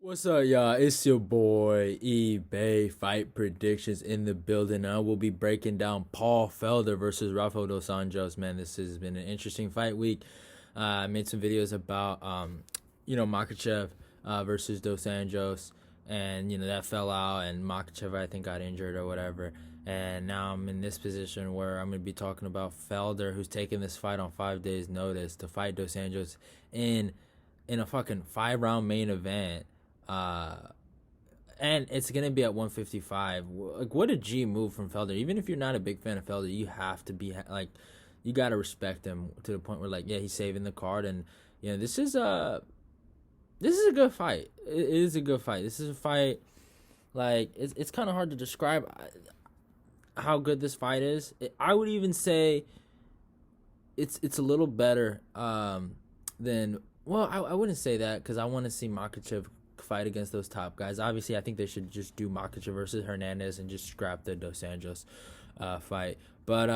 What's up, y'all? It's your boy eBay Fight Predictions in the building. I will be breaking down Paul Felder versus Rafael dos Anjos. Man, this has been an interesting fight week. I made some videos about Makachev versus dos Anjos, and that fell out, and Makachev I think got injured or whatever. And now I'm in this position where I'm gonna be talking about Felder, who's taking this fight on 5 days' notice to fight dos Anjos in a fucking 5 round main event. Uh, and it's gonna be at 155. Like, what a G move from Felder. Even if you're not a big fan of Felder, you have to be like, you gotta respect him to the point where, like, yeah, he's saving the card, and this is a good fight. It is a good fight. This is a fight. Like, it's kind of hard to describe how good this fight is. I would even say it's a little better than. Well, I wouldn't say that because I want to see Makachev fight against those top guys. Obviously, I think they should just do Makachev versus Hernandez and just scrap the Dos Anjos fight. But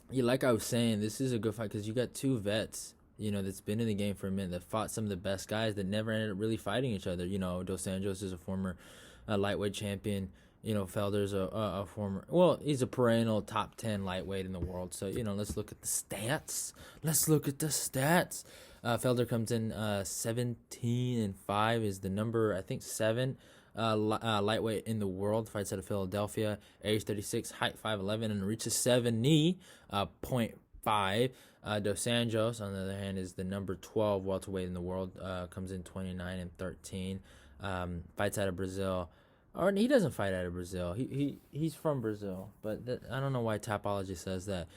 yeah, like I was saying, this is a good fight because you got two vets, that's been in the game for a minute, that fought some of the best guys that never ended up really fighting each other. Dos Anjos is a former lightweight champion. Felder's a former, well, he's a perennial top 10 lightweight in the world. So, let's look at the stats. Felder comes in 17-5, is the number, I think, 7 lightweight in the world. Fights out of Philadelphia, age 36, height 5'11", and reaches 70.5. Dos Anjos, on the other hand, is the number 12 welterweight in the world. Comes in 29-13. Fights out of Brazil. Or he doesn't fight out of Brazil. He's from Brazil, but I don't know why Tapology says that.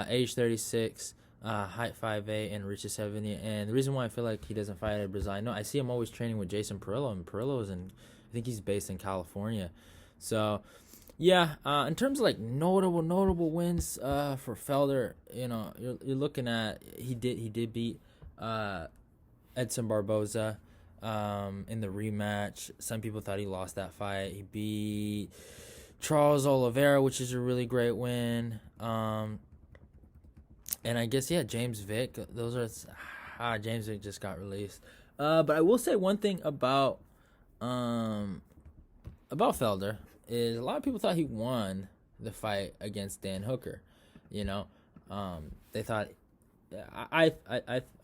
Age 36, height 5'8", and reaches 70. And the reason why I feel like he doesn't fight out of Brazil, I see him always training with Jason Perillo, and Perillo I think he's based in California. So, yeah, in terms of like notable wins for Felder, you're looking at he did beat Edson Barboza in the rematch. Some people thought he lost that fight. He beat Charles Oliveira, which is a really great win. And I guess, yeah, James Vick. James Vick just got released. But I will say one thing about Felder is a lot of people thought he won the fight against Dan Hooker. They thought. I'm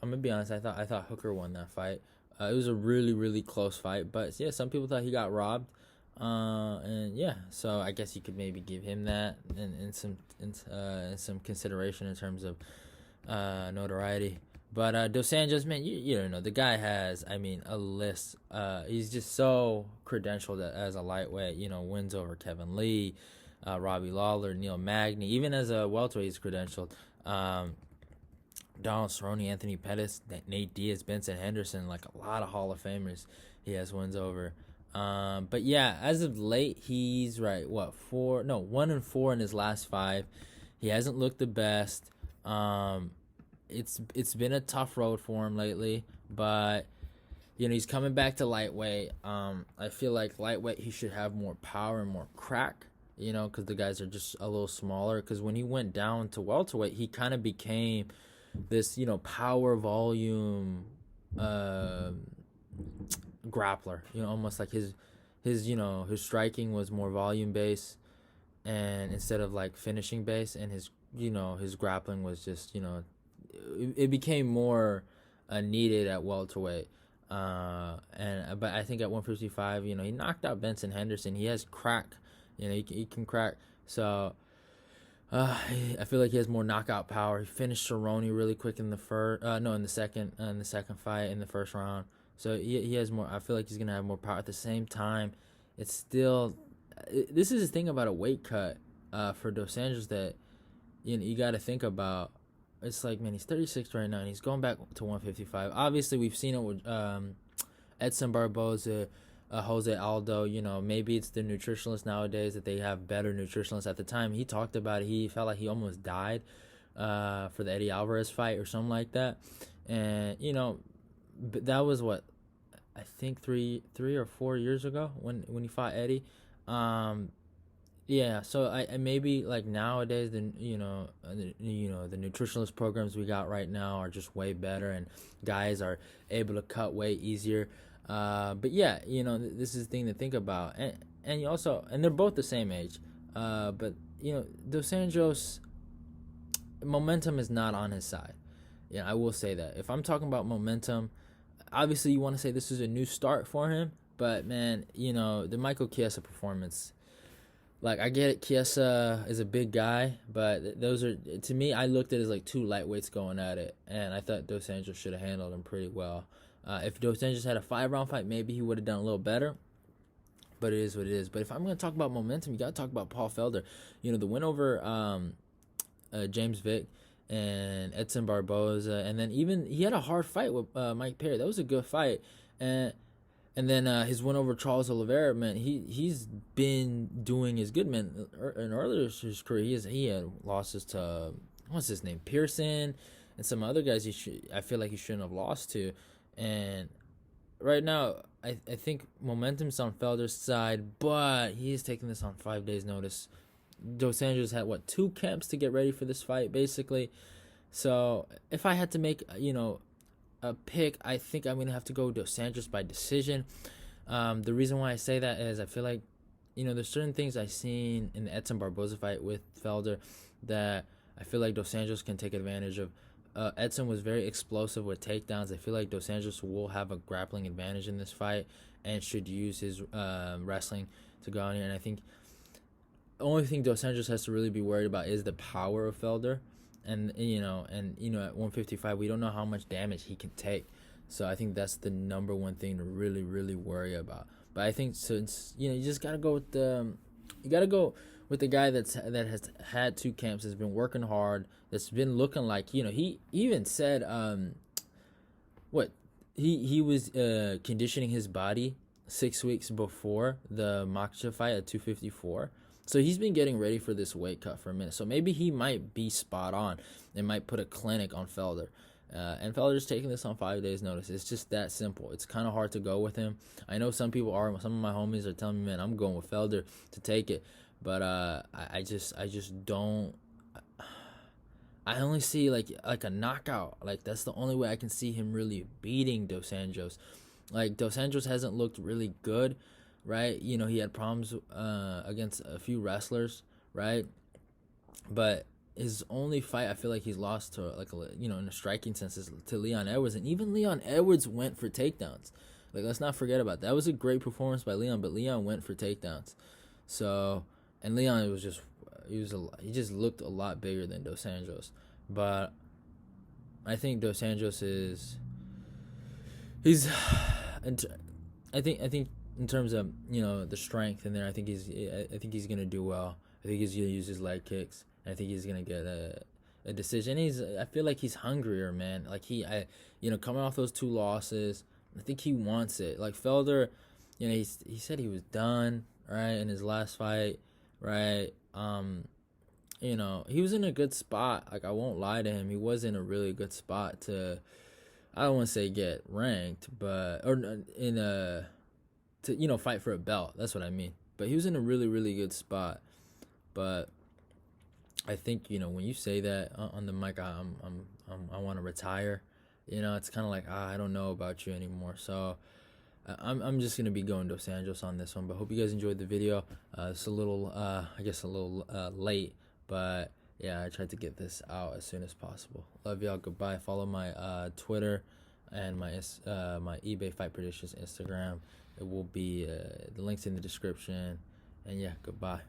gonna be honest. I thought Hooker won that fight. It was a really, really close fight, but yeah, some people thought he got robbed, and yeah, so I guess you could maybe give him that and some consideration in terms of notoriety. But Dos Anjos, man, you don't know, the guy has, a list. He's just so credentialed as a lightweight. Wins over Kevin Lee, Robbie Lawler, Neil Magny. Even as a welterweight, he's credentialed. Donald Cerrone, Anthony Pettis, Nate Diaz, Benson Henderson, like a lot of Hall of Famers he has wins over. But yeah, as of late, he's 1-4 in his last 5. He hasn't looked the best. It's been a tough road for him lately, but he's coming back to lightweight. I feel like lightweight he should have more power and more crack. Because the guys are just a little smaller. Because when he went down to welterweight, he kind of became this power volume grappler, almost like his striking was more volume based, and instead of like finishing based, and his grappling was just it became more needed at welterweight. But I think at 155, he knocked out Benson Henderson. He has crack, he can crack. So I feel like he has more knockout power. He finished Cerrone really quick in the second fight in the first round. So he has more. I feel like he's gonna have more power. At the same time, it's still. This is the thing about a weight cut for Dos Anjos that you got to think about. It's like, man, he's 36 right now, and he's going back to 155. Obviously, we've seen it with Edson Barboza. Jose Aldo, maybe it's the nutritionalists nowadays that they have better nutritionalists. At the time he talked about it, he felt like he almost died for the Eddie Alvarez fight or something like that. And but that was what I think 3 or 4 years ago when he fought Eddie. Yeah, so I maybe like nowadays the the nutritionalist programs we got right now are just way better, and guys are able to cut weight easier. But yeah, this is the thing to think about, and you also, and they're both the same age. But Dos Anjos momentum is not on his side. Yeah, I will say that. If I'm talking about momentum, obviously you want to say this is a new start for him, but man, the Michael Chiesa performance. Like, I get it, Chiesa is a big guy, but those are, to me, I looked at it as like two lightweights going at it, and I thought Dos Anjos should have handled him pretty well. If Dos Anjos had a 5-round fight, maybe he would have done a little better, but it is what it is. But if I'm going to talk about momentum, you got to talk about Paul Felder. The win over James Vick and Edson Barboza, and then even he had a hard fight with Mike Perry. That was a good fight, and then his win over Charles Oliveira, man, he's been doing his good, man. In earlier his career, he had losses to what's his name, Pearson, and some other guys. I feel like he shouldn't have lost to, and right now I think momentum's on Felder's side, but he is taking this on 5 days' notice. Dos Anjos had 2 camps to get ready for this fight, basically. So if I had to make a pick, I think I'm gonna have to go Dos Anjos by decision. The reason why I say that is I feel like there's certain things I've seen in the Edson Barboza fight with Felder that I feel like Dos Anjos can take advantage of. Edson was very explosive with takedowns. I feel like Dos Anjos will have a grappling advantage in this fight and should use his wrestling to go on here. And I think the only thing Dos Anjos has to really be worried about is the power of Felder. And at 155, we don't know how much damage he can take. So I think that's the number one thing to really, really worry about. But I think since you just gotta go with the guy that has had 2 camps, has been working hard, that's been looking like he even said he was conditioning his body 6 weeks before the Makhachev fight at 254. So he's been getting ready for this weight cut for a minute. So maybe he might be spot on and might put a clinic on Felder. And Felder's taking this on 5 days' notice. It's just that simple. It's kind of hard to go with him. I know some people are. Some of my homies are telling me, man, I'm going with Felder to take it. But I just don't. I only see like a knockout. Like, that's the only way I can see him really beating Dos Anjos. Like, Dos Anjos hasn't looked really good, right? He had problems against a few wrestlers, right? But his only fight I feel like he's lost to, like, in a striking sense, is to Leon Edwards. And even Leon Edwards went for takedowns. Like, let's not forget about that. That was a great performance by Leon, but Leon went for takedowns. So, and Leon was just, he just looked a lot bigger than Dos Anjos. But I think Dos Anjos I think in terms of the strength in there, I think he's gonna do well. I think he's gonna use his leg kicks. I think he's gonna get a decision. I feel like he's hungrier, man. Like coming off those 2 losses, I think he wants it. Like Felder, he said he was done, right, in his last fight, right. He was in a good spot. Like, I won't lie to him, he was in a really good spot to, I don't want to say get ranked, but to fight for a belt. That's what I mean. But he was in a really, really good spot. But I think when you say that on the mic, I want to retire. It's kind of like, I don't know about you anymore. So I'm just gonna be going Dos Anjos on this one. But hope you guys enjoyed the video. It's a little late, but yeah, I tried to get this out as soon as possible. Love y'all. Goodbye. Follow my Twitter and my eBay Fight Predictions Instagram. It will be the links in the description. And yeah, goodbye.